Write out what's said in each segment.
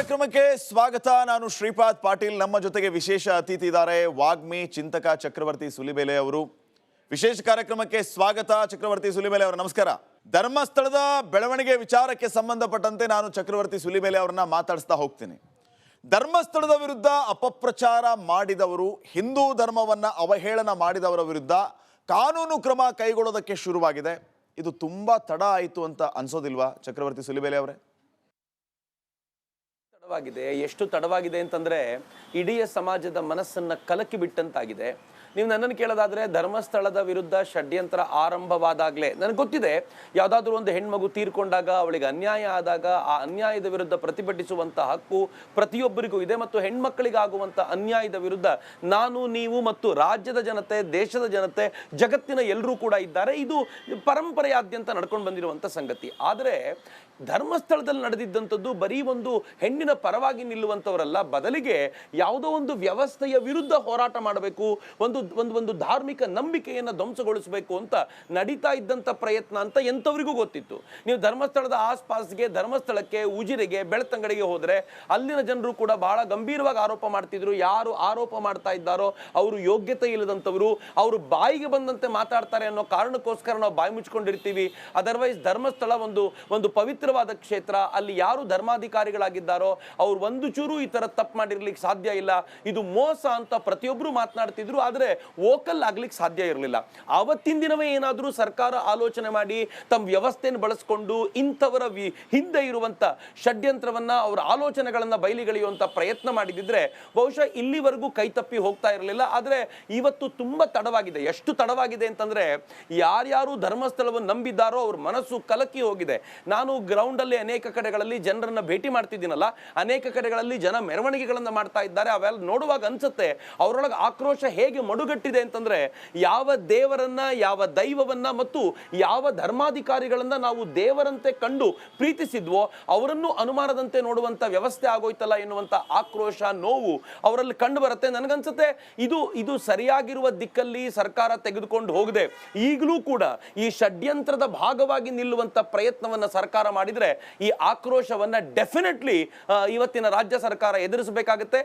ಕಾರ್ಯಕ್ರಮಕ್ಕೆ ಸ್ವಾಗತ. ನಾನು ಶ್ರೀಪಾದ್ ಪಾಟೀಲ್. ನಮ್ಮ ಜೊತೆಗೆ ವಿಶೇಷ ಅತಿಥಿ ಇದ್ದಾರೆ, ವಾಗ್ಮಿ ಚಿಂತಕ ಚಕ್ರವರ್ತಿ ಸುಲಿಬೆಲೆ ಅವರು. ವಿಶೇಷ ಕಾರ್ಯಕ್ರಮಕ್ಕೆ ಸ್ವಾಗತ ಚಕ್ರವರ್ತಿ ಸುಲಿಬೆಲೆ ಅವರು. ನಮಸ್ಕಾರ. ಧರ್ಮಸ್ಥಳದ ಬೆಳವಣಿಗೆ ವಿಚಾರಕ್ಕೆ ಸಂಬಂಧಪಟ್ಟಂತೆ ನಾನು ಚಕ್ರವರ್ತಿ ಸುಲಿಬೆಲೆ ಅವರನ್ನ ಮಾತಾಡಿಸ್ತಾ ಹೋಗ್ತೀನಿ. ಧರ್ಮಸ್ಥಳದ ವಿರುದ್ಧ ಅಪಪ್ರಚಾರ ಮಾಡಿದವರು, ಹಿಂದೂ ಧರ್ಮವನ್ನ ಅವಹೇಳನ ಮಾಡಿದವರ ವಿರುದ್ಧ ಕಾನೂನು ಕ್ರಮ ಕೈಗೊಳ್ಳೋದಕ್ಕೆ ಶುರುವಾಗಿದೆ. ಇದು ತುಂಬಾ ತಡ ಆಯಿತು ಅಂತ ಅನ್ಸೋದಿಲ್ವಾ ಚಕ್ರವರ್ತಿ ಸುಲಿಬೆಲೆ ಅವರೇ? ತಡವಾಗಿದೆ. ಎಷ್ಟು ತಡವಾಗಿದೆ ಅಂತಂದ್ರೆ ಇಡೀ ಸಮಾಜದ ಮನಸ್ಸನ್ನ ಕಲಕಿ ಬಿಟ್ಟಂತಾಗಿದೆ. ನೀವು ನನ್ನನ್ನು ಕೇಳೋದಾದ್ರೆ, ಧರ್ಮಸ್ಥಳದ ವಿರುದ್ಧ ಷಡ್ಯಂತ್ರ ಆರಂಭವಾದಾಗಲೇ ನನಗೆ ಗೊತ್ತಿದೆ, ಯಾವುದಾದ್ರೂ ಒಂದು ಹೆಣ್ಮಗು ತೀರ್ಕೊಂಡಾಗ, ಅವಳಿಗೆ ಅನ್ಯಾಯ ಆದಾಗ ಆ ಅನ್ಯಾಯದ ವಿರುದ್ಧ ಪ್ರತಿಭಟಿಸುವಂಥ ಹಕ್ಕು ಪ್ರತಿಯೊಬ್ಬರಿಗೂ ಇದೆ. ಮತ್ತು ಹೆಣ್ಮಕ್ಕಳಿಗಾಗುವಂಥ ಅನ್ಯಾಯದ ವಿರುದ್ಧ ನಾನು, ನೀವು ಮತ್ತು ರಾಜ್ಯದ ಜನತೆ, ದೇಶದ ಜನತೆ, ಜಗತ್ತಿನ ಎಲ್ಲರೂ ಕೂಡ ಇದ್ದಾರೆ. ಇದು ಪರಂಪರೆಯಾದ್ಯಂತ ನಡ್ಕೊಂಡು ಬಂದಿರುವಂಥ ಸಂಗತಿ. ಆದರೆ ಧರ್ಮಸ್ಥಳದಲ್ಲಿ ನಡೆದಿದ್ದಂಥದ್ದು ಬರೀ ಒಂದು ಹೆಣ್ಣಿನ ಪರವಾಗಿ ನಿಲ್ಲುವಂಥವರಲ್ಲ, ಬದಲಿಗೆ ಯಾವುದೋ ಒಂದು ವ್ಯವಸ್ಥೆಯ ವಿರುದ್ಧ ಹೋರಾಟ ಮಾಡಬೇಕು, ಒಂದು ಧಾರ್ಮಿಕ ನಂಬಿಕೆಯನ್ನು ಧ್ವಂಸಗೊಳಿಸಬೇಕು ಅಂತ ನಡೀತಾ ಇದ್ದಂಥ ಪ್ರಯತ್ನ ಅಂತ ಎಂಥವರಿಗೂ ಗೊತ್ತಿತ್ತು. ನೀವು ಧರ್ಮಸ್ಥಳದ ಆಸ್ಪಾಸ್ಗೆ, ಧರ್ಮಸ್ಥಳಕ್ಕೆ, ಉಜಿರೆಗೆ, ಬೆಳ್ತಂಗಡಿಗೆ ಹೋದರೆ ಅಲ್ಲಿನ ಜನರು ಕೂಡ ಬಹಳ ಗಂಭೀರವಾಗಿ ಆರೋಪ ಮಾಡ್ತಿದ್ರು. ಯಾರು ಆರೋಪ ಮಾಡ್ತಾ ಇದ್ದಾರೋ ಅವರು ಯೋಗ್ಯತೆ ಇಲ್ಲದಂಥವರು, ಅವರು ಬಾಯಿಗೆ ಬಂದಂತೆ ಮಾತಾಡ್ತಾರೆ ಅನ್ನೋ ಕಾರಣಕ್ಕೋಸ್ಕರ ನಾವು ಬಾಯಿ ಮುಚ್ಕೊಂಡಿರ್ತೀವಿ. ಅದರ್ವೈಸ್ ಧರ್ಮಸ್ಥಳ ಒಂದು ಪವಿತ್ರವಾದ ಕ್ಷೇತ್ರ. ಅಲ್ಲಿ ಯಾರು ಧರ್ಮಾಧಿಕಾರಿಗಳಾಗಿದ್ದಾರೋ ಅವ್ರು ಒಂದು ಚೂರು ಈ ತರ ತಪ್ಪು ಮಾಡಿರ್ಲಿಕ್ಕೆ ಸಾಧ್ಯ ಇಲ್ಲ. ಇದು ಮೋಸ ಅಂತ ಪ್ರತಿಯೊಬ್ಬರು ಮಾತನಾಡ್ತಿದ್ರು. ಆದ್ರೆ ವೋಕಲ್ ಆಗ್ಲಿಕ್ಕೆ ಸಾಧ್ಯ ಇರಲಿಲ್ಲ. ಆವತ್ತಿನ ದಿನವೇ ಏನಾದ್ರೂ ಸರ್ಕಾರ ಆಲೋಚನೆ ಮಾಡಿ ತಮ್ಮ ವ್ಯವಸ್ಥೆಯನ್ನು ಬಳಸಿಕೊಂಡು ಇಂಥವರ ಹಿಂದೆ ಇರುವಂತ ಷಡ್ಯಂತ್ರವನ್ನ, ಅವರ ಆಲೋಚನೆಗಳನ್ನ ಬಯಲಿಗೆಳೆಯುವಂತ ಪ್ರಯತ್ನ ಮಾಡಿದಿದ್ರೆ ಬಹುಶಃ ಇಲ್ಲಿವರೆಗೂ ಕೈ ತಪ್ಪಿ ಹೋಗ್ತಾ ಇರಲಿಲ್ಲ. ಆದ್ರೆ ಇವತ್ತು ತುಂಬಾ ತಡವಾಗಿದೆ. ಎಷ್ಟು ತಡವಾಗಿದೆ ಅಂತಂದ್ರೆ, ಯಾರ್ಯಾರು ಧರ್ಮಸ್ಥಳವನ್ನು ನಂಬಿದ್ದಾರೋ ಅವ್ರ ಮನಸ್ಸು ಕಲಕಿ ಹೋಗಿದೆ. ನಾನು ಗ್ರೌಂಡ್ ಅಲ್ಲಿ ಅನೇಕ ಕಡೆಗಳಲ್ಲಿ ಜನರನ್ನ ಭೇಟಿ ಮಾಡ್ತಿದ್ದೀನಲ್ಲ, ಅನೇಕ ಕಡೆಗಳಲ್ಲಿ ಜನ ಮೆರವಣಿಗೆಗಳನ್ನ ಮಾಡ್ತಾ ಇದ್ದಾರೆ. ಅವೆಲ್ಲ ನೋಡುವಾಗ ಅನ್ಸುತ್ತೆ ಅವರೊಳಗೆ ಆಕ್ರೋಶ ಹೇಗೆ ಮಡುಗಟ್ಟಿದೆ ಅಂತಂದ್ರೆ, ಯಾವ ದೇವರನ್ನ, ಯಾವ ದೈವವನ್ನ ಮತ್ತು ಯಾವ ಧರ್ಮಾಧಿಕಾರಿಗಳನ್ನ ನಾವು ದೇವರಂತೆ ಕಂಡು ಪ್ರೀತಿಸಿದ್ವೋ ಅವರನ್ನು ಅನುಮಾನದಂತೆ ನೋಡುವಂತ ವ್ಯವಸ್ಥೆ ಆಗೋಯ್ತಲ್ಲ ಎನ್ನುವಂತ ಆಕ್ರೋಶ, ನೋವು ಅವರಲ್ಲಿ ಕಂಡು ಬರುತ್ತೆ. ನನಗನ್ಸುತ್ತೆ ಇದು ಸರಿಯಾಗಿರುವ ದಿಕ್ಕಲ್ಲಿ ಸರ್ಕಾರ ತೆಗೆದುಕೊಂಡು ಹೋಗದೆ ಈಗಲೂ ಕೂಡ ಈ ಷಡ್ಯಂತ್ರದ ಭಾಗವಾಗಿ ನಿಲ್ಲುವಂತ ಪ್ರಯತ್ನವನ್ನ ಸರ್ಕಾರ ಮಾಡಿದ್ರೆ ಈ ಆಕ್ರೋಶವನ್ನ ಡೆಫಿನೆಟ್ಲಿ ಇವತ್ತಿನ ರಾಜ್ಯ ಸರ್ಕಾರ ಎದುರಿಸಬೇಕಾಗುತ್ತೆ.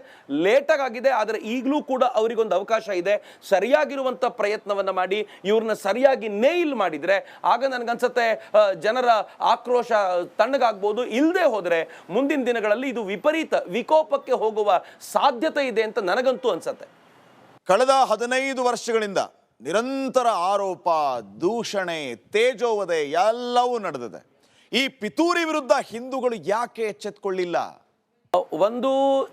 ಲೇಟ್ ಆಗಿದೆ, ಆದರೆ ಈಗಲೂ ಕೂಡ ಅವರಿಗೊಂದು ಅವಕಾಶ ಇದೆ. ಸರಿಯಾಗಿರುವಂತ ಪ್ರಯತ್ನವನ್ನ ಮಾಡಿ ಇವ್ರನ್ನ ಸರಿಯಾಗಿ ನೇಯಿಲ್ ಮಾಡಿದ್ರೆ ಆಗ ನನಗನ್ಸುತ್ತೆ ಜನರ ಆಕ್ರೋಶ ತಣ್ಣಗಾಗ್ಬೋದು. ಇಲ್ಲದೆ ಹೋದ್ರೆ ಮುಂದಿನ ದಿನಗಳಲ್ಲಿ ಇದು ವಿಪರೀತ ವಿಕೋಪಕ್ಕೆ ಹೋಗುವ ಸಾಧ್ಯತೆ ಇದೆ ಅಂತ ನನಗಂತೂ ಅನ್ಸುತ್ತೆ. ಕಳೆದ 15 ವರ್ಷಗಳಿಂದ ನಿರಂತರ ಆರೋಪ, ದೂಷಣೆ, ತೇಜೋವಧೆ ಎಲ್ಲವೂ ನಡೆದಿದೆ. ಈ ಪಿತೂರಿ ವಿರುದ್ಧ ಹಿಂದೂಗಳು ಯಾಕೆ ಎಚ್ಚೆತ್ತುಕೊಳ್ಳಿಲ್ಲ? ಒಂದು,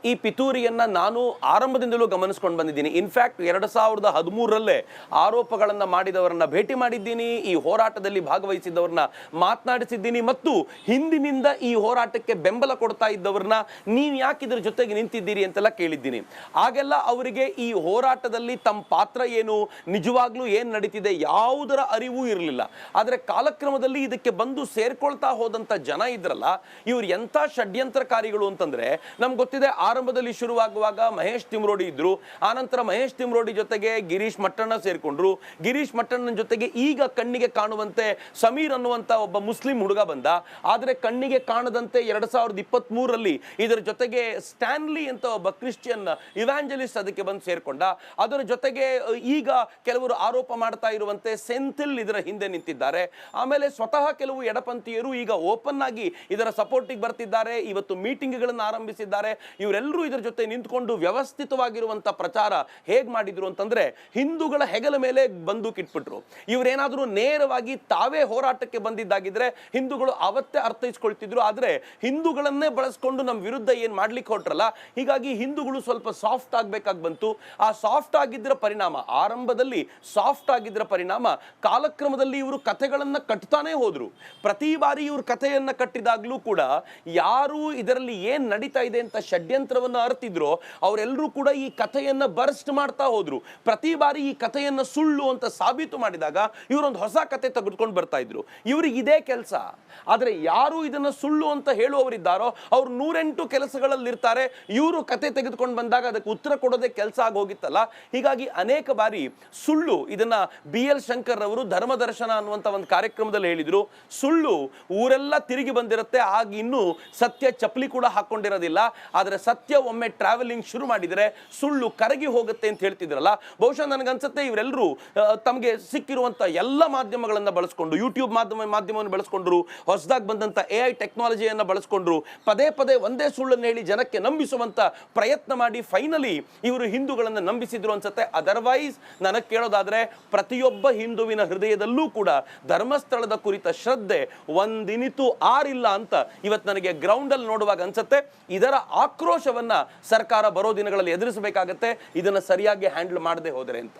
ಈ ಪಿತೂರಿಯನ್ನ ನಾನು ಆರಂಭದಿಂದಲೂ ಗಮನಿಸ್ಕೊಂಡು ಬಂದಿದ್ದೀನಿ. ಇನ್ಫ್ಯಾಕ್ಟ್ 2013ರಲ್ಲೇ ಆರೋಪಗಳನ್ನ ಮಾಡಿದವರನ್ನ ಭೇಟಿ ಮಾಡಿದ್ದೀನಿ, ಈ ಹೋರಾಟದಲ್ಲಿ ಭಾಗವಹಿಸಿದವ್ರನ್ನ ಮಾತನಾಡಿಸಿದ್ದೀನಿ, ಮತ್ತು ಹಿಂದಿನಿಂದ ಈ ಹೋರಾಟಕ್ಕೆ ಬೆಂಬಲ ಕೊಡ್ತಾ ಇದ್ದವ್ರನ್ನ ನೀವು ಯಾಕೆ ಇದ್ರ ಜೊತೆಗೆ ನಿಂತಿದ್ದೀರಿ ಅಂತೆಲ್ಲ ಕೇಳಿದ್ದೀನಿ. ಆಗೆಲ್ಲ ಅವರಿಗೆ ಈ ಹೋರಾಟದಲ್ಲಿ ತಮ್ಮ ಪಾತ್ರ ಏನು, ನಿಜವಾಗ್ಲೂ ಏನು ನಡೀತಿದೆ ಯಾವುದರ ಅರಿವು ಇರಲಿಲ್ಲ. ಆದರೆ ಕಾಲಕ್ರಮದಲ್ಲಿ ಇದಕ್ಕೆ ಬಂದು ಸೇರ್ಕೊಳ್ತಾ ಹೋದಂಥ ಜನ ಇದ್ರಲ್ಲ, ಇವ್ರು ಎಂಥ ಷಡ್ಯಂತ್ರಕಾರಿಗಳು ಅಂತಂದ್ರೆ ನಮ್ಗೆ ಗೊತ್ತಿದೆ. ಆರಂಭದಲ್ಲಿ ಶುರುವಾಗುವಾಗ ಮಹೇಶ್ ತಿಮ್ರೋಡಿ ಇದ್ರು, ಆನಂತರ ಮಹೇಶ್ ತಿಮ್ರೋಡಿ ಜೊತೆಗೆ ಗಿರೀಶ್ ಮಟ್ಟಣ್ಣ ಸೇರ್ಕೊಂಡ್ರು. ಗಿರೀಶ್ ಮಟ್ಟಣ್ಣನ ಜೊತೆಗೆ ಈಗ ಕಣ್ಣಿಗೆ ಕಾಣುವಂತೆ ಸಮೀರ್ ಅನ್ನುವಂತ ಒಬ್ಬ ಮುಸ್ಲಿಂ ಹುಡುಗ ಬಂದ. ಆದರೆ ಕಣ್ಣಿಗೆ ಕಾಣದಂತೆ 2023ರಲ್ಲಿ ಇದರ ಜೊತೆಗೆ ಸ್ಟ್ಯಾನ್ಲಿ ಅಂತ ಒಬ್ಬ ಕ್ರಿಶ್ಚಿಯನ್ ಇವ್ಯಾಂಜಲಿಸ್ಟ್ ಅದಕ್ಕೆ ಬಂದು ಸೇರ್ಕೊಂಡ. ಅದರ ಜೊತೆಗೆ ಈಗ ಕೆಲವರು ಆರೋಪ ಮಾಡ್ತಾ ಇರುವಂತೆ ಸೆಂಥಿಲ್ ಇದರ ಹಿಂದೆ ನಿಂತಿದ್ದಾರೆ. ಆಮೇಲೆ ಸ್ವತಃ ಕೆಲವು ಎಡಪಂಥೀಯರು ಈಗ ಓಪನ್ ಆಗಿ ಇದರ ಸಪೋರ್ಟಿಗೆ ಬರ್ತಿದ್ದಾರೆ, ಇವತ್ತು ಮೀಟಿಂಗ್ಗಳನ್ನು ಆರಂಭಿಸಿದ್ದಾರೆ. ಇವರೆಲ್ಲರೂ ಇದರ ಜೊತೆ ನಿಂತ್ಕೊಂಡು ವ್ಯವಸ್ಥಿತವಾಗಿರುವಂತ ಪ್ರಚಾರ ಹೇಗ್ ಮಾಡಿದ್ರು ಅಂತಂದ್ರೆ, ಹಿಂದೂಗಳ ಹೆಗಲ ಮೇಲೆ ಬಂದೂಕ್ ಇಟ್ಬಿಟ್ರು. ಇವರೇನಾದ್ರೂ ನೇರವಾಗಿ ತಾವೇ ಹೋರಾಟಕ್ಕೆ ಬಂದಿದ್ದಾಗಿದ್ರೆ ಹಿಂದೂಗಳು ಅವತ್ತೇ ಅರ್ಥೈಸ್ಕೊಳ್ತಿದ್ರು. ಆದ್ರೆ ಹಿಂದೂಗಳನ್ನೇ ಬಳಸ್ಕೊಂಡು ನಮ್ಮ ವಿರುದ್ಧ ಏನ್ ಮಾಡ್ಲಿಕ್ಕೆ ಹೊರಟ್ರಲ್ಲ, ಹೀಗಾಗಿ ಹಿಂದೂಗಳು ಸ್ವಲ್ಪ ಸಾಫ್ಟ್ ಆಗ್ಬೇಕಾಗಿ ಬಂತು. ಆ ಸಾಫ್ಟ್ ಆಗಿದ್ರ ಪರಿಣಾಮ, ಆರಂಭದಲ್ಲಿ ಸಾಫ್ಟ್ ಆಗಿದ್ರ ಪರಿಣಾಮ ಕಾಲಕ್ರಮದಲ್ಲಿ ಇವರು ಕಥೆಗಳನ್ನ ಕಟ್ತಾನೆ ಹೋದ್ರು. ಪ್ರತಿ ಬಾರಿ ಇವರು ಕಥೆಯನ್ನ ಕಟ್ಟಿದಾಗ್ಲೂ ಕೂಡ ಯಾರು ಇದರಲ್ಲಿ ಏನ್ ನಡೀತಾ ಇದೆ ಅಂತ ಷಡ್ಯಂತ್ರವನ್ನ ಅರ್ತಿದ್ರು ಅವರೆಲ್ಲರೂ ಕೂಡ ಈ ಕಥೆಯನ್ನ ಬರ್ಸ್ಟ್ ಮಾಡ್ತಾ ಹೋದ್ರು. ಪ್ರತಿ ಬಾರಿ ಈ ಕಥೆಯನ್ನ ಸುಳ್ಳು ಅಂತ ಸಾಬೀತು ಮಾಡಿದಾಗ ಇವರೊಂದು ಹೊಸ ಕಥೆ ತೆಗೆದುಕೊಂಡು ಬರ್ತಾ ಇದ್ರು. ಇವ್ರಿಗೆ ಇದೇ ಕೆಲಸ. ಆದ್ರೆ ಯಾರು ಇದನ್ನ ಸುಳ್ಳು ಅಂತ ಹೇಳುವವರಿದ್ದಾರೋ ಅವ್ರು 108 ಕೆಲಸಗಳಲ್ಲಿ ಇರ್ತಾರೆ. ಇವರು ಕಥೆ ತೆಗೆದುಕೊಂಡು ಬಂದಾಗ ಅದಕ್ಕೆ ಉತ್ತರ ಕೊಡೋದೇ ಕೆಲಸ ಆಗೋಗಿತ್ತಲ್ಲ. ಹೀಗಾಗಿ ಅನೇಕ ಬಾರಿ ಸುಳ್ಳು, ಇದನ್ನ BL ಶಂಕರ್ ಅವರು ಧರ್ಮದರ್ಶನ ಅನ್ನುವಂತ ಒಂದು ಕಾರ್ಯಕ್ರಮದಲ್ಲಿ ಹೇಳಿದ್ರು, ಸುಳ್ಳು ಊರೆಲ್ಲ ತಿರುಗಿ ಬಂದಿರುತ್ತೆ, ಆಗ ಇನ್ನು ಸತ್ಯ ಚಪ್ಪಲಿ ಕೂಡ ಹಾಕೊಂಡಿರೋ ಇರೋದಿಲ್ಲ, ಆದರೆ ಸತ್ಯ ಒಮ್ಮೆ ಟ್ರಾವೆಲಿಂಗ್ ಶುರು ಮಾಡಿದರೆ ಸುಳ್ಳು ಕರಗಿ ಹೋಗುತ್ತೆ ಅಂತ ಹೇಳ್ತಿದ್ರಲ್ಲ. ಬಹುಶಃ ನನಗನ್ಸುತ್ತೆ ಇವರೆಲ್ಲರೂ ತಮಗೆ ಸಿಕ್ಕಿರುವಂಥ ಎಲ್ಲ ಮಾಧ್ಯಮಗಳನ್ನು ಬಳಸ್ಕೊಂಡು, ಯೂಟ್ಯೂಬ್ ಮಾಧ್ಯಮವನ್ನು ಬಳಸ್ಕೊಂಡ್ರು, ಹೊಸದಾಗಿ ಬಂದಂಥ AI ಟೆಕ್ನಾಲಜಿಯನ್ನು ಬಳಸ್ಕೊಂಡ್ರು, ಪದೇ ಪದೇ ಒಂದೇ ಸುಳ್ಳನ್ನು ಹೇಳಿ ಜನಕ್ಕೆ ನಂಬಿಸುವಂಥ ಪ್ರಯತ್ನ ಮಾಡಿ ಫೈನಲಿ ಇವರು ಹಿಂದೂಗಳನ್ನು ನಂಬಿಸಿದ್ರು ಅನ್ಸುತ್ತೆ. ಅದರ್ವೈಸ್ ನನಗೆ ಕೇಳೋದಾದ್ರೆ ಪ್ರತಿಯೊಬ್ಬ ಹಿಂದುವಿನ ಹೃದಯದಲ್ಲೂ ಕೂಡ ಧರ್ಮಸ್ಥಳದ ಕುರಿತ ಶ್ರದ್ಧೆ ಒಂದಿನಿತೂ ಆರಿಲ್ಲ ಅಂತ ಇವತ್ತು ನನಗೆ ಗ್ರೌಂಡ್ ಅಲ್ಲಿ ನೋಡುವಾಗ ಅನ್ಸುತ್ತೆ. ಇದರ ಆಕ್ರೋಶವನ್ನ ಸರ್ಕಾರ ಬರೋ ದಿನಗಳಲ್ಲಿ ಎದುರಿಸಬೇಕಾಗತ್ತೆ, ಇದನ್ನ ಸರಿಯಾಗಿ ಹ್ಯಾಂಡಲ್ ಮಾಡದೆ ಹೋದರೆ ಅಂತ.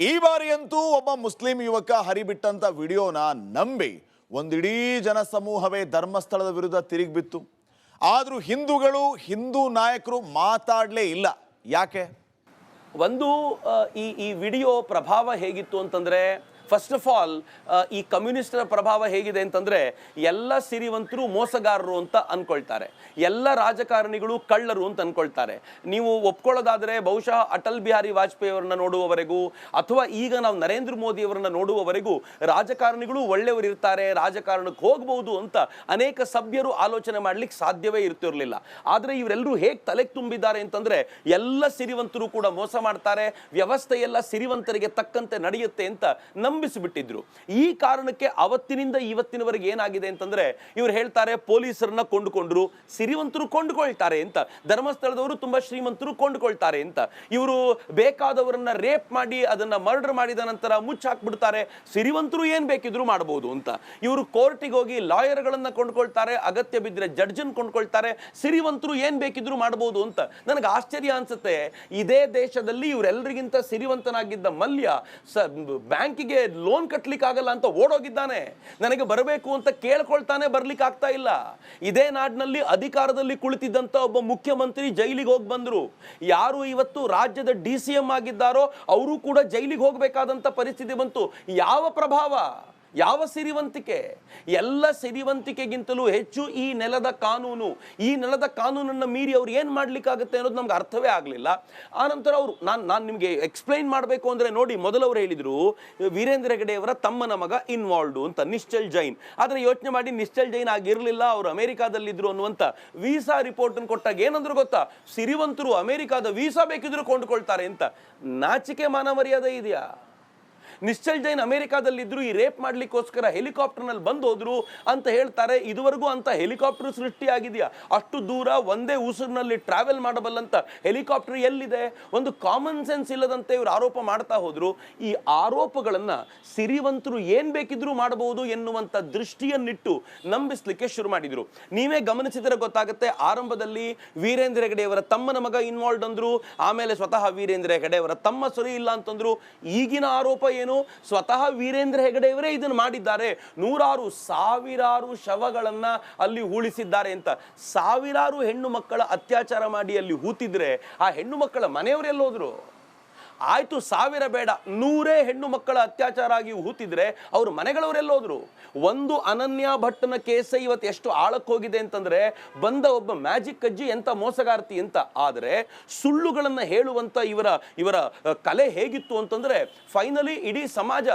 ಈ ಬಾರಿಯಂತೂ ಒಬ್ಬ ಮುಸ್ಲಿಂ ಯುವಕ ಹರಿಬಿಟ್ಟಂತ ವಿಡಿಯೋನ ನಂಬಿ ಒಂದಿಡೀ ಜನಸಮೂಹವೇ ಧರ್ಮಸ್ಥಳದ ವಿರುದ್ಧ ತಿರುಗಿಬಿತ್ತು. ಆದ್ರೂ ಹಿಂದೂಗಳು, ಹಿಂದೂ ನಾಯಕರು ಮಾತಾಡಲೇ ಇಲ್ಲ. ಯಾಕೆ? ಒಂದು ಈ ವಿಡಿಯೋ ಪ್ರಭಾವ ಹೇಗಿತ್ತು ಅಂತಂದ್ರೆ, ಫಸ್ಟ್ ಆಫ್ ಆಲ್ ಈ ಕಮ್ಯುನಿಸ್ಟರ ಪ್ರಭಾವ ಹೇಗಿದೆ ಅಂತಂದ್ರೆ, ಎಲ್ಲ ಸಿರಿವಂತರು ಮೋಸಗಾರರು ಅಂತ ಅನ್ಕೊಳ್ತಾರೆ, ಎಲ್ಲ ರಾಜಕಾರಣಿಗಳು ಕಳ್ಳರು ಅಂತ ಅನ್ಕೊಳ್ತಾರೆ. ನೀವು ಒಪ್ಕೊಳ್ಳೋದಾದ್ರೆ ಬಹುಶಃ ಅಟಲ್ ಬಿಹಾರಿ ವಾಜಪೇಯಿ ಅವರನ್ನ ನೋಡುವವರೆಗೂ ಅಥವಾ ಈಗ ನಾವು ನರೇಂದ್ರ ಮೋದಿ ಅವರನ್ನ ನೋಡುವವರೆಗೂ ರಾಜಕಾರಣಿಗಳು ಒಳ್ಳೆಯವರು ಇರ್ತಾರೆ, ರಾಜಕಾರಣಕ್ಕೆ ಹೋಗಬಹುದು ಅಂತ ಅನೇಕ ಸಭ್ಯರು ಆಲೋಚನೆ ಮಾಡ್ಲಿಕ್ಕೆ ಸಾಧ್ಯವೇ ಇರ್ತಿರ್ಲಿಲ್ಲ. ಆದ್ರೆ ಇವರೆಲ್ಲರೂ ಹೇಗೆ ತಲೆಗೆ ತುಂಬಿದ್ದಾರೆ ಅಂತಂದ್ರೆ, ಎಲ್ಲ ಸಿರಿವಂತರು ಕೂಡ ಮೋಸ ಮಾಡ್ತಾರೆ, ವ್ಯವಸ್ಥೆ ಎಲ್ಲ ಸಿರಿವಂತರಿಗೆ ತಕ್ಕಂತೆ ನಡೆಯುತ್ತೆ ಅಂತ ನಂಬಿಸಿಬಿಟ್ಟಿದ್ರು. ಈ ಕಾರಣಕ್ಕೆ ಅವತ್ತಿನಿಂದ ಇವತ್ತಿನವರೆಗೆ ಏನಾಗಿದೆ ಅಂತಂದ್ರೆ, ಇವರು ಹೇಳ್ತಾರೆ ಪೊಲೀಸರನ್ನ ಕೊಂಡುಕೊಂಡ್ರು, ಸಿರಿವಂತರು ಕೊಂಡುಕೊಳ್ತಾರೆ ಅಂತ, ಧರ್ಮಸ್ಥಳದವರು ತುಂಬಾ ಶ್ರೀಮಂತರು ಕೊಂಡುಕೊಳ್ತಾರೆ ಅಂತ, ಇವರು ಬೇಕಾದವರನ್ನ ರೇಪ್ ಮಾಡಿ ಅದನ್ನ ಮರ್ಡರ್ ಮಾಡಿದ ನಂತರ ಮುಚ್ಚಾಕ್ಬಿಡ್ತಾರೆ, ಸಿರಿವಂತರು ಏನ್ ಬೇಕಿದ್ರು ಮಾಡಬಹುದು ಅಂತ, ಇವರು ಕೋರ್ಟಿಗೆ ಹೋಗಿ ಲಾಯರ್ಗಳನ್ನ ಕೊಂಡ್ಕೊಳ್ತಾರೆ, ಅಗತ್ಯ ಬಿದ್ದರೆ ಜಡ್ಜನ್ ಕೊಂಡ್ಕೊಳ್ತಾರೆ, ಸಿರಿವಂತರು ಏನ್ ಬೇಕಿದ್ರು ಮಾಡಬಹುದು ಅಂತ. ನನಗೆ ಆಶ್ಚರ್ಯ ಅನ್ಸುತ್ತೆ, ಇದೇ ದೇಶದಲ್ಲಿ ಇವರೆಲ್ಲರಿಗಿಂತ ಸಿರಿವಂತನಾಗಿದ್ದ ಮಲ್ಯ ಬ್ಯಾಂಕಿಗೆ ಲೋನ್ ಕಟ್ಲಿಕ್ಕೆ ಆಗಲ್ಲ ಅಂತ ಓಡೋಗಿದ್ದಾನೆ, ನನಗೆ ಬರಬೇಕು ಅಂತ ಕೇಳ್ಕೊಳ್ತಾನೆ, ಬರ್ಲಿಕ್ಕೆ ಆಗ್ತಾ ಇಲ್ಲ. ಇದೇ ನಾಡಿನಲ್ಲಿ ಅಧಿಕಾರದಲ್ಲಿ ಕುಳಿತಿದ್ದಂತ ಒಬ್ಬ ಮುಖ್ಯಮಂತ್ರಿ ಜೈಲಿಗೆ ಹೋಗಿ ಬಂದ್ರು. ಯಾರು ಇವತ್ತು ರಾಜ್ಯದ DCM ಆಗಿದ್ದಾರೋ ಅವರು ಕೂಡ ಜೈಲಿಗೆ ಹೋಗಬೇಕಾದಂತ ಪರಿಸ್ಥಿತಿ ಬಂತು. ಯಾವ ಪ್ರಭಾವ, ಯಾವ ಸಿರಿವಂತಿಕೆ? ಎಲ್ಲ ಸಿರಿವಂತಿಕೆಗಿಂತಲೂ ಹೆಚ್ಚು ಈ ನೆಲದ ಕಾನೂನು, ಈ ನೆಲದ ಕಾನೂನನ್ನು ಮೀರಿ ಅವ್ರು ಏನ್ ಮಾಡ್ಲಿಕ್ಕಾಗುತ್ತೆ ಅನ್ನೋದು ನಮ್ಗೆ ಅರ್ಥವೇ ಆಗಲಿಲ್ಲ. ಆನಂತರ ಅವರು ನಾನು ನಿಮಗೆ ಎಕ್ಸ್ಪ್ಲೈನ್ ಮಾಡಬೇಕು ಅಂದ್ರೆ ನೋಡಿ, ಮೊದಲವರು ಹೇಳಿದ್ರು ವೀರೇಂದ್ರ ಹೆಗಡೆ ಅವರ ತಮ್ಮನ ಮಗ ಇನ್ವಾಲ್ವ್ಡ್ ಅಂತ, ನಿಶ್ಚಲ್ ಜೈನ್. ಆದ್ರೆ ಯೋಚನೆ ಮಾಡಿ, ನಿಶ್ಚಲ್ ಜೈನ್ ಆಗಿರ್ಲಿಲ್ಲ, ಅವರು ಅಮೆರಿಕಾದಲ್ಲಿದ್ರು ಅನ್ನುವಂತ ವೀಸಾ ರಿಪೋರ್ಟ್ ಕೊಟ್ಟಾಗ ಏನಂದ್ರು ಗೊತ್ತಾ, ಸಿರಿವಂತರು ಅಮೆರಿಕಾದ ವೀಸಾ ಬೇಕಿದ್ರು ಕೊಂಡುಕೊಳ್ತಾರೆ ಅಂತ. ನಾಚಿಕೆ ಮಾನ ಮರ್ಯಾದೆ ಇದೆಯಾ? ನಿಶ್ಚಲ್ ಜೈನ್ ಅಮೆರಿಕಾದಲ್ಲಿದ್ರು, ಈ ರೇಪ್ ಮಾಡ್ಲಿಕ್ಕೋಸ್ಕರ ಹೆಲಿಕಾಪ್ಟರ್ನಲ್ಲಿ ಬಂದು ಹೋದ್ರು ಅಂತ ಹೇಳ್ತಾರೆ. ಇದುವರೆಗೂ ಅಂತ ಹೆಲಿಕಾಪ್ಟರ್ ಸೃಷ್ಟಿಯಾಗಿದೆಯಾ? ಅಷ್ಟು ದೂರ ಒಂದೇ ಉಸಿರಿನಲ್ಲಿ ಟ್ರಾವೆಲ್ ಮಾಡಬಲ್ಲಂತ ಹೆಲಿಕಾಪ್ಟರ್ ಎಲ್ಲಿದೆ? ಒಂದು ಕಾಮನ್ ಸೆನ್ಸ್ ಇಲ್ಲದಂತೆ ಇವರು ಆರೋಪ ಮಾಡ್ತಾ ಹೋದ್ರು. ಈ ಆರೋಪಗಳನ್ನ ಸಿರಿವಂತರು ಏನ್ ಬೇಕಿದ್ರು ಮಾಡಬಹುದು ಎನ್ನುವಂತ ದೃಷ್ಟಿಯನ್ನಿಟ್ಟು ನಂಬಿಸ್ಲಿಕ್ಕೆ ಶುರು ಮಾಡಿದ್ರು. ನೀವೇ ಗಮನಿಸಿದರೆ ಗೊತ್ತಾಗುತ್ತೆ, ಆರಂಭದಲ್ಲಿ ವೀರೇಂದ್ರ ಹೆಗಡೆ ಅವರ ತಮ್ಮನ ಮಗ ಇನ್ವಾಲ್ವ್ಡ್ ಅಂದ್ರು, ಆಮೇಲೆ ಸ್ವತಃ ವೀರೇಂದ್ರ ಹೆಗಡೆ ಅವರ ತಮ್ಮ ಸರಿ ಇಲ್ಲ ಅಂತಂದ್ರು. ಈಗಿನ ಆರೋಪ ಏನು? ಸ್ವತಃ ವೀರೇಂದ್ರ ಹೆಗಡೆಯವರೇ ಇದನ್ನು ಮಾಡಿದ್ದಾರೆ, ನೂರಾರು ಸಾವಿರಾರು ಶವಗಳನ್ನ ಅಲ್ಲಿ ಉಳಿಸಿದ್ದಾರೆ ಅಂತ. ಸಾವಿರಾರು ಹೆಣ್ಣು ಮಕ್ಕಳ ಅತ್ಯಾಚಾರ ಮಾಡಿ ಅಲ್ಲಿ ಹೂತಿದ್ರೆ ಆ ಹೆಣ್ಣು ಮಕ್ಕಳ ಮನೆಯವರೆಲ್ಲೋದ್ರು? ಆಯ್ತು, 1000 ಬೇಡ, 100 ಹೆಣ್ಣು ಮಕ್ಕಳ ಅತ್ಯಾಚಾರ ಆಗಿ ಹೂತಿದ್ರೆ ಅವ್ರ ಮನೆಗಳವರೆಲ್ಲೋದ್ರು? ಒಂದು ಅನನ್ಯ ಭಟ್ಟನ ಕೇಸ ಇವತ್ತು ಎಷ್ಟು ಆಳಕ್ಕೆ ಹೋಗಿದೆ ಅಂತಂದ್ರೆ, ಬಂದ ಒಬ್ಬ ಮ್ಯಾಜಿಕ್ ಅಜ್ಜಿ ಎಂತ ಮೋಸಗಾರ್ತಿ ಅಂತ. ಆದರೆ ಸುಳ್ಳುಗಳನ್ನ ಹೇಳುವಂತ ಇವರ ಕಲೆ ಹೇಗಿತ್ತು ಅಂತಂದ್ರೆ, ಫೈನಲಿ ಇಡೀ ಸಮಾಜ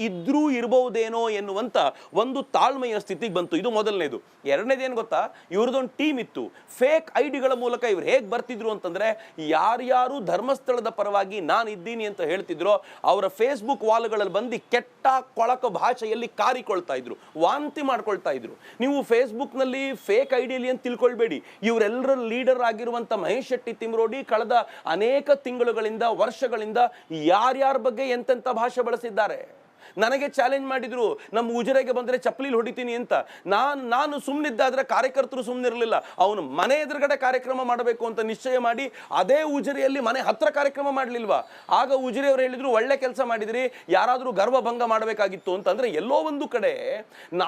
ಇದ್ರೂ ಇರಬಹುದೇನೋ ಎನ್ನುವಂತ ಒಂದು ತಾಳ್ಮೆಯ ಸ್ಥಿತಿಗೆ ಬಂತು. ಇದು ಮೊದಲನೇದು. ಎರಡನೇದೇನು ಗೊತ್ತಾ, ಇವ್ರದೊಂದು ಟೀಮ್ ಇತ್ತು. ಫೇಕ್ ಐಡಿಗಳ ಮೂಲಕ ಇವ್ರು ಹೇಗೆ ಬರ್ತಿದ್ರು ಅಂತಂದ್ರೆ, ಯಾರ್ಯಾರು ಧರ್ಮಸ್ಥಳದ ಪರವಾಗಿ ನಾನು ಇದ್ದೀನಿ ಅಂತ ಹೇಳ್ತಿದ್ರು ಅವರ ಫೇಸ್ಬುಕ್ ವಾಲ್ಗಳಲ್ಲಿ ಬಂದು ಕೆಟ್ಟ ಕೊಳಕ ಭಾಷೆಯಲ್ಲಿ ಕಾರಿಕೊಳ್ತಾ ಇದ್ರು, ವಾಂತಿ ಮಾಡ್ಕೊಳ್ತಾ ಇದ್ರು. ನೀವು ಫೇಸ್ಬುಕ್ ನಲ್ಲಿ ಫೇಕ್ ಐಡಿಯಲ್ಲಿ ಅಂತ ತಿಳ್ಕೊಳ್ಬೇಡಿ. ಇವರೆಲ್ಲರ ಲೀಡರ್ ಆಗಿರುವಂತ ಮಹೇಶ್ ಶೆಟ್ಟಿ ತಿಮ್ರೋಡಿ ಕಳೆದ ಅನೇಕ ತಿಂಗಳುಗಳಿಂದ, ವರ್ಷಗಳಿಂದ ಯಾರ್ಯಾರ ಬಗ್ಗೆ ಎಂತೆಂತ ಭಾಷೆ ಬಳಸಿದ್ದಾರೆ. ನನಗೆ ಚಾಲೆಂಜ್ ಮಾಡಿದ್ರು, ನಮ್ಮ ಉಜಿರೆಗೆ ಬಂದರೆ ಚಪ್ಪಲಿಲಿ ಹೊಡಿತೀನಿ ಅಂತ. ನಾನು ಸುಮ್ಮನಿದ್ದಾದ್ರೆ ಕಾರ್ಯಕರ್ತರು ಸುಮ್ಮನಿರಲಿಲ್ಲ. ಅವನು ಮನೆ ಎದುರುಗಡೆ ಕಾರ್ಯಕ್ರಮ ಮಾಡಬೇಕು ಅಂತ ನಿಶ್ಚಯ ಮಾಡಿ ಅದೇ ಉಜಿರೆಯಲ್ಲಿ ಮನೆ ಹತ್ರ ಕಾರ್ಯಕ್ರಮ ಮಾಡಲಿಲ್ವಾ? ಆಗ ಉಜಿರೆಯವರು ಹೇಳಿದ್ರು, ಒಳ್ಳೆ ಕೆಲಸ ಮಾಡಿದ್ರಿ, ಯಾರಾದರೂ ಗರ್ವಭಂಗ ಮಾಡಬೇಕಾಗಿತ್ತು ಅಂತಂದ್ರೆ ಎಲ್ಲೋ ಒಂದು ಕಡೆ